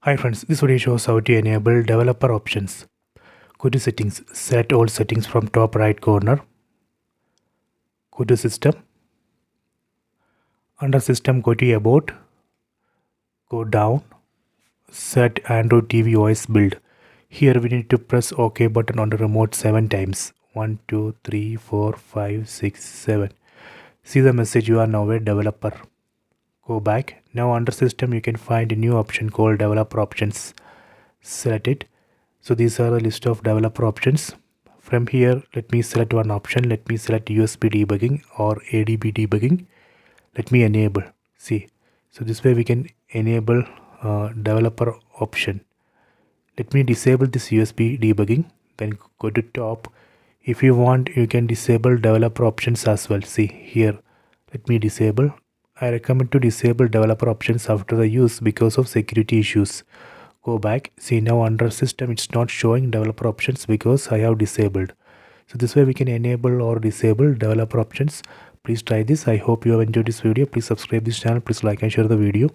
Hi friends, this video shows how to enable developer options. Go to settings, select all settings from top right corner. Go to system. Under system, go to about. Go down. Set Android TV OS build. Here we need to press OK button on the remote 7 times. 1, 2, 3, 4, 5, 6, 7. See the message, you are now a developer. Go back. Now under system you can find a new option called developer options. Select it. So these are a list of developer options. From here let me select one option. Let me select USB debugging or ADB debugging. Let me enable. See, so this way we can enable developer option. Let me disable this USB debugging, then go to top. If you want you can disable developer options as well. See here, let me disable. I recommend to disable developer options after the use because of security issues. Go back. See, now under system it's not showing developer options because I have disabled. So this way we can enable or disable developer options. Please try this. I hope you have enjoyed this video. Please subscribe this channel. Please like and share the video.